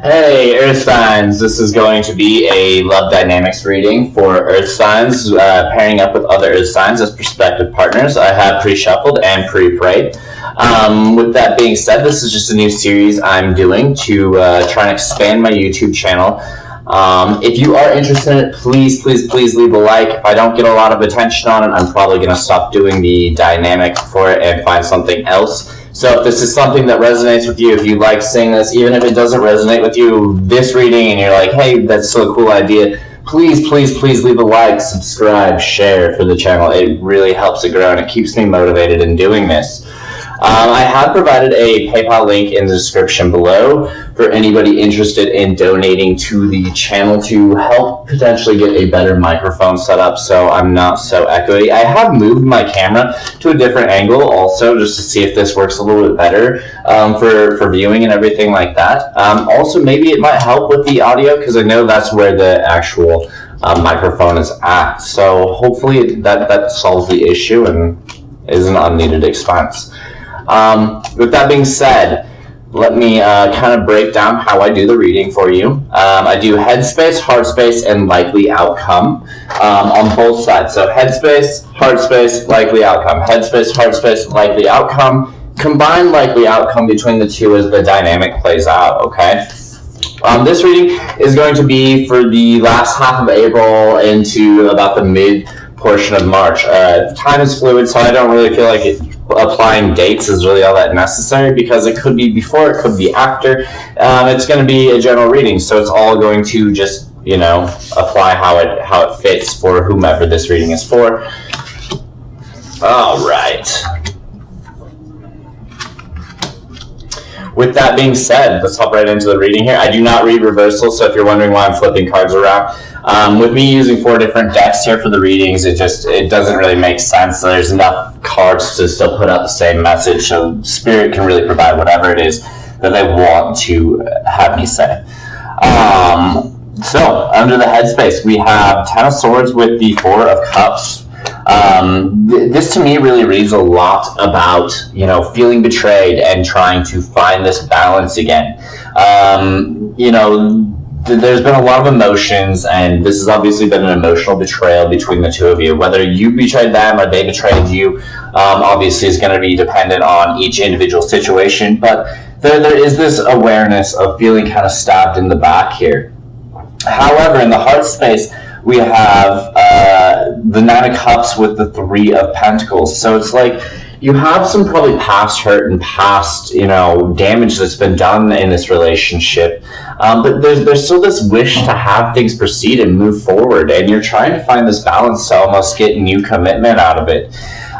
Hey, Earth signs. This is going to be a love dynamics reading for Earth signs, pairing up with other Earth signs as prospective partners. I have pre-shuffled and pre-prayed. With that being said, this is just a new series I'm doing to try and expand my YouTube channel. If you are interested in it, please leave a like. If I don't get a lot of attention on it, I'm probably going to stop doing the dynamic for it and find something else. So if this is something that resonates with you, if you like seeing this, even if it doesn't resonate with you, this reading, and you're like, hey, that's still a cool idea, please leave a like, subscribe, share for the channel. It really helps it grow, and it keeps me motivated in doing this. I have provided a PayPal link in the description below for anybody interested in donating to the channel to help potentially get a better microphone set up so I'm not so echoey. I have moved my camera to a different angle also just to see if this works a little bit better for viewing and everything like that. Also, maybe it might help with the audio because I know that's where the actual microphone is at. So hopefully that solves the issue and is an unneeded expense. With that being said, let me kind of break down how I do the reading for you. I do headspace, heart space, and likely outcome on both sides. So headspace, heart space, likely outcome. Headspace, heart space, likely outcome. Combine likely outcome between the two as the dynamic plays out, okay? This reading is going to be for the last half of April into about the mid portion of March. Time is fluid, so I don't really feel like applying dates is really all that necessary because it could be before, it could be after. It's going to be a general reading, so it's all going to just, you know, apply how it fits for whomever this reading is for. All right. With that being said, let's hop right into the reading here. I do not read reversal, so if you're wondering why I'm flipping cards around, with me using 4 different decks here for the readings, it doesn't really make sense. There's enough cards to still put out the same message, so Spirit can really provide whatever it is that they want to have me say. So, under the headspace, we have 10 of Swords with the 4 of Cups. This to me really reads a lot about, you know, feeling betrayed and trying to find this balance again. You know, there's been a lot of emotions, and this has obviously been an emotional betrayal between the two of you. Whether you betrayed them or they betrayed you, obviously is going to be dependent on each individual situation, but there is this awareness of feeling kind of stabbed in the back here. However, in the heart space, we have the 9 of Cups with the 3 of Pentacles. So it's like you have some probably past hurt and past, you know, damage that's been done in this relationship. But there's still this wish to have things proceed and move forward. And you're trying to find this balance to almost get new commitment out of it.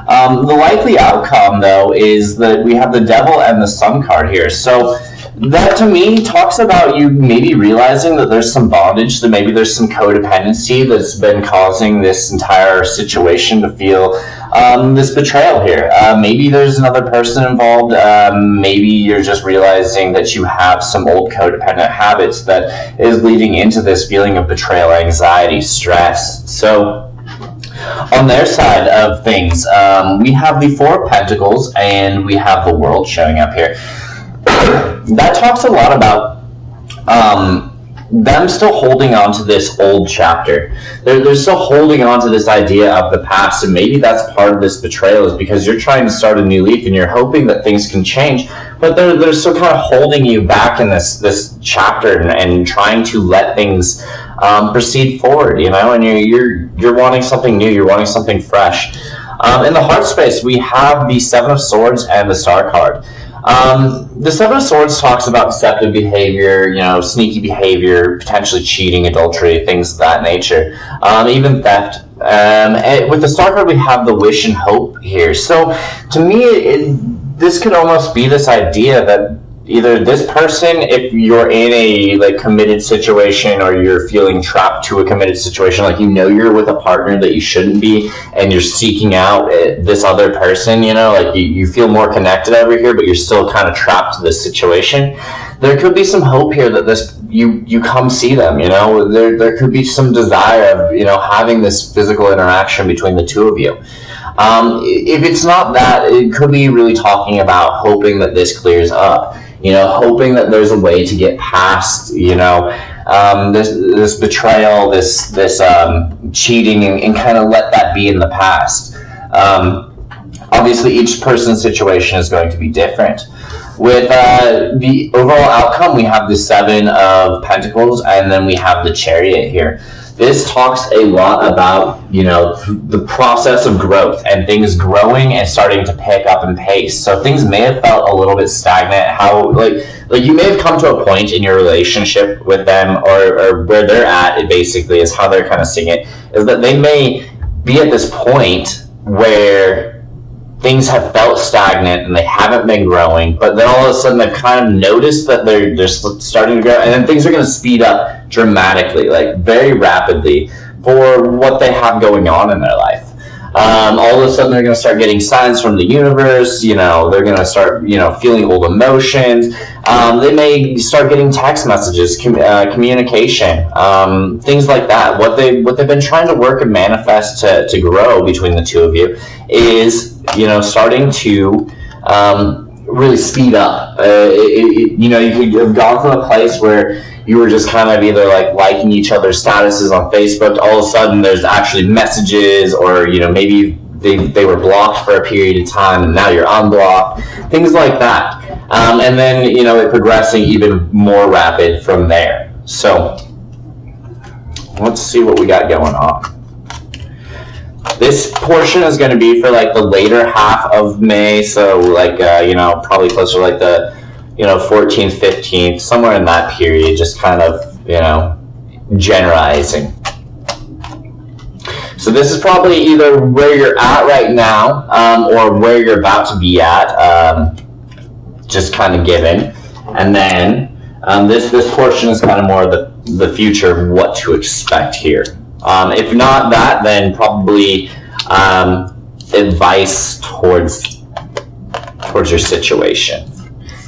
The likely outcome, though, is that we have the Devil and the Sun card here. So that to me talks about you maybe realizing that there's some bondage, that maybe there's some codependency that's been causing this entire situation to feel this betrayal here. Maybe there's another person involved. Maybe you're just realizing that you have some old codependent habits that is leading into this feeling of betrayal, anxiety, stress. So on their side of things, we have the 4 of Pentacles and we have the World showing up here. That talks a lot about them still holding on to this old chapter. They're still holding on to this idea of the past, and maybe that's part of this betrayal is because you're trying to start a new leaf and you're hoping that things can change, but they're still kind of holding you back in this chapter and trying to let things proceed forward, you know, and you're wanting something new, you're wanting something fresh. In the heart space, we have the 7 of Swords and the Star card. The 7 of Swords talks about deceptive behavior, you know, sneaky behavior, potentially cheating, adultery, things of that nature, even theft. And with the Star card, we have the wish and hope here. So to me, this could almost be this idea that either this person, if you're in a like committed situation or you're feeling trapped to a committed situation, like you know you're with a partner that you shouldn't be and you're seeking out this other person, you know, like you feel more connected over here but you're still kind of trapped to this situation. There could be some hope here that this you come see them, you know. There could be some desire of, you know, having this physical interaction between the two of you. If it's not that, it could be really talking about hoping that this clears up. hoping that there's a way to get past, this betrayal, this cheating, and kind of let that be in the past. Obviously, each person's situation is going to be different. With the overall outcome, we have the Seven of Pentacles, and then we have the Chariot here. This talks a lot about, the process of growth and things growing and starting to pick up in pace. So things may have felt a little bit stagnant. Like you may have come to a point in your relationship with them, or where they're at, it basically is how they're kind of seeing it, is that they may be at this point where things have felt stagnant and they haven't been growing, but then all of a sudden they've kind of noticed that they're just starting to grow, and then things are going to speed up dramatically, like very rapidly, for what they have going on in their life. All of a sudden they're going to start getting signs from the universe, they're going to start, feeling old emotions. They may start getting text messages, communication, things like that. What they've been trying to work and manifest to grow between the two of you is, starting to really speed up. You could have gone from a place where you were just kind of either like liking each other's statuses on Facebook, all of a sudden there's actually messages, or maybe they were blocked for a period of time and now you're unblocked, things like that. And then it progressing even more rapid from there. So let's see what we got going on. This portion is going to be for like the later half of May, so like probably closer to like the 14th, 15th, somewhere in that period, just kind of generalizing. So this is probably either where you're at right now, or where you're about to be at, just kind of given. And then this portion is kind of more the future, what to expect here. If not that, then probably advice towards your situation.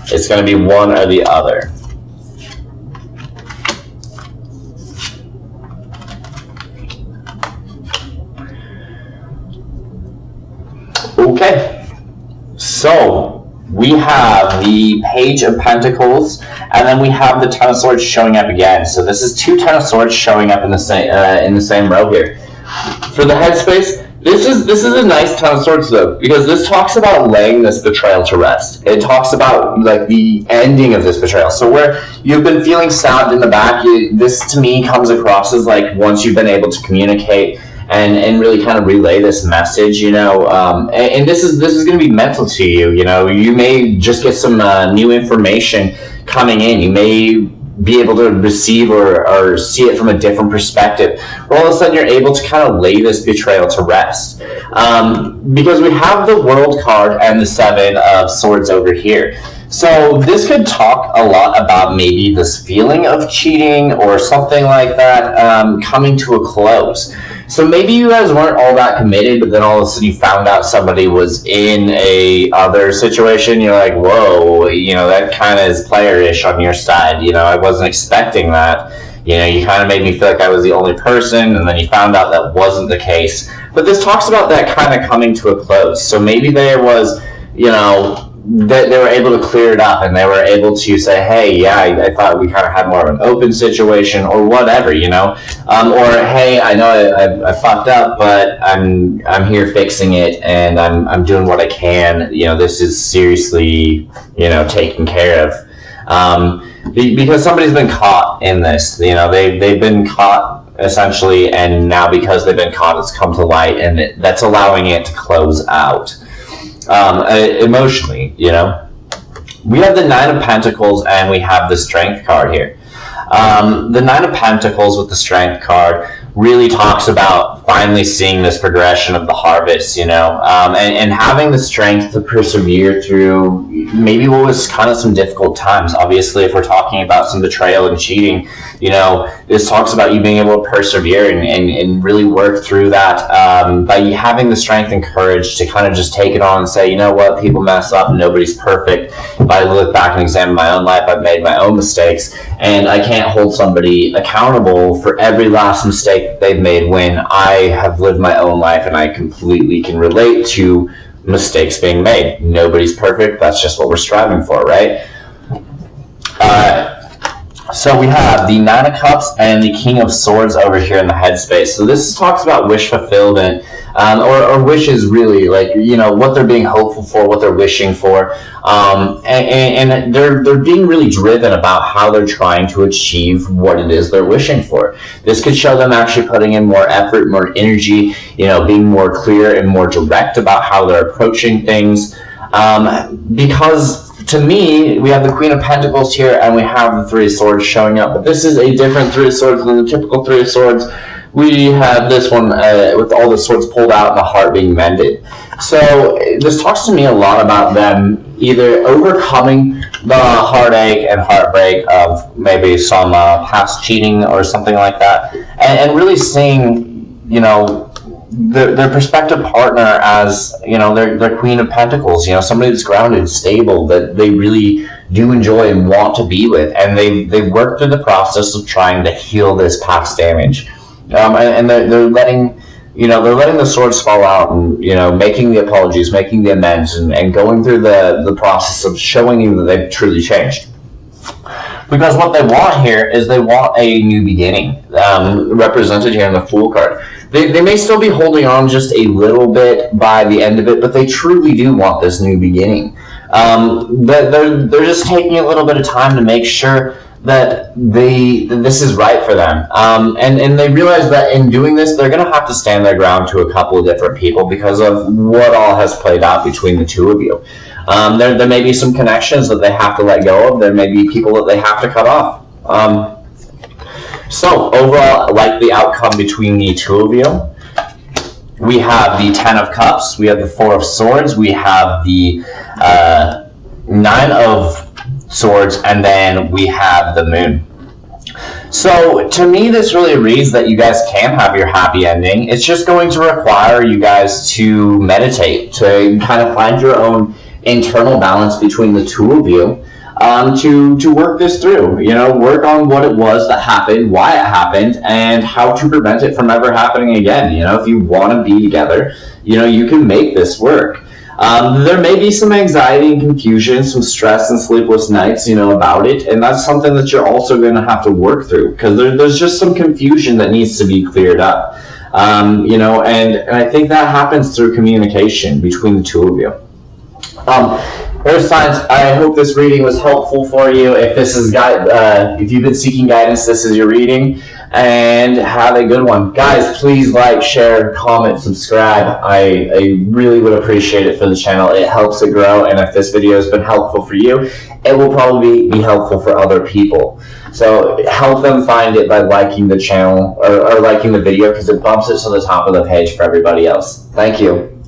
It's going to be one or the other. Okay, so we have the Page of Pentacles, and then we have the Ten of Swords showing up again. So this is two Ten of Swords showing up in the same row here. For the headspace, this is a nice Ten of Swords though, because this talks about laying this betrayal to rest. It talks about like the ending of this betrayal. So where you've been feeling stabbed in the back, this to me comes across as like once you've been able to communicate and really kind of relay this message, and this is going to be mental to you. You may just get some new information coming in. You may be able to receive or see it from a different perspective, where all of a sudden you're able to kind of lay this betrayal to rest. Because we have the World card and the Seven of Swords over here. So this could talk a lot about maybe this feeling of cheating or something like that coming to a close. So maybe you guys weren't all that committed, but then all of a sudden you found out somebody was in a other situation. You're like, whoa, that kind of is player-ish on your side. I wasn't expecting that. You kind of made me feel like I was the only person, and then you found out that wasn't the case. But this talks about that kind of coming to a close. So maybe there was, that they were able to clear it up, and they were able to say, hey, yeah, I thought we kind of had more of an open situation, or whatever, or hey, I know I fucked up, but I'm here fixing it, and I'm doing what I can. This is seriously, taken care of, because somebody's been caught in this. They've been caught essentially, and now because they've been caught, it's come to light, and that's allowing it to close out. Emotionally, we have the Nine of Pentacles and we have the Strength card here. The Nine of Pentacles with the Strength card really talks about finally seeing this progression of the harvest, and having the strength to persevere through maybe what was kind of some difficult times. Obviously, if we're talking about some betrayal and cheating, this talks about you being able to persevere and really work through that by having the strength and courage to kind of just take it on and say, you know what, people mess up, nobody's perfect. If I look back and examine my own life, I've made my own mistakes, and I can't hold somebody accountable for every last mistake that they've made when I have lived my own life, and I completely can relate to mistakes being made. Nobody's perfect. That's just what we're striving for, right? So we have the Nine of Cups and the King of Swords over here in the headspace. So this talks about wish fulfillment, or wishes, really, like, you know, what they're being hopeful for, what they're wishing for, and they're being really driven about how they're trying to achieve what it is they're wishing for. This could show them actually putting in more effort, more energy, you know, being more clear and more direct about how they're approaching things, because to me, we have the Queen of Pentacles here, and we have the Three of Swords showing up. But this is a different Three of Swords than the typical Three of Swords. We have this one with all the swords pulled out and the heart being mended. So this talks to me a lot about them either overcoming the heartache and heartbreak of maybe some past cheating or something like that, and really seeing, you know, their prospective partner as, you know, their Queen of Pentacles, you know, somebody that's grounded, stable, that they really do enjoy and want to be with, and they've worked through the process of trying to heal this past damage, and they're letting, you know, they're letting the swords fall out, and, you know, making the apologies, making the amends, and going through the process of showing you that they've truly changed. Because what they want here is they want a new beginning, represented here in the Fool card. They may still be holding on just a little bit by the end of it, but they truly do want this new beginning. They're just taking a little bit of time to make sure that this is right for them. And they realize that in doing this, they're going to have to stand their ground to a couple of different people because of what all has played out between the two of you. There may be some connections that they have to let go of. There may be people that they have to cut off. So overall, I like the outcome between the two of you. We have the Ten of Cups, we have the Four of Swords, we have the Nine of Swords, and then we have the Moon. So to me, this really reads that you guys can have your happy ending. It's just going to require you guys to meditate, to kind of find your own internal balance between the two of you. To work this through, you know, work on what it was that happened, why it happened, and how to prevent it from ever happening again. You know, if you want to be together, you know, you can make this work. There may be some anxiety and confusion, some stress and sleepless nights, you know, about it, and that's something that you're also going to have to work through, because there's just some confusion that needs to be cleared up. You know, and I think that happens through communication between the two of you. Earth signs, I hope this reading was helpful for you. If this is if you've been seeking guidance, this is your reading, and have a good one. Guys, please like, share, comment, subscribe. I really would appreciate it for the channel. It helps it grow, and if this video has been helpful for you, it will probably be helpful for other people. So help them find it by liking the channel or liking the video, because it bumps it to the top of the page for everybody else. Thank you.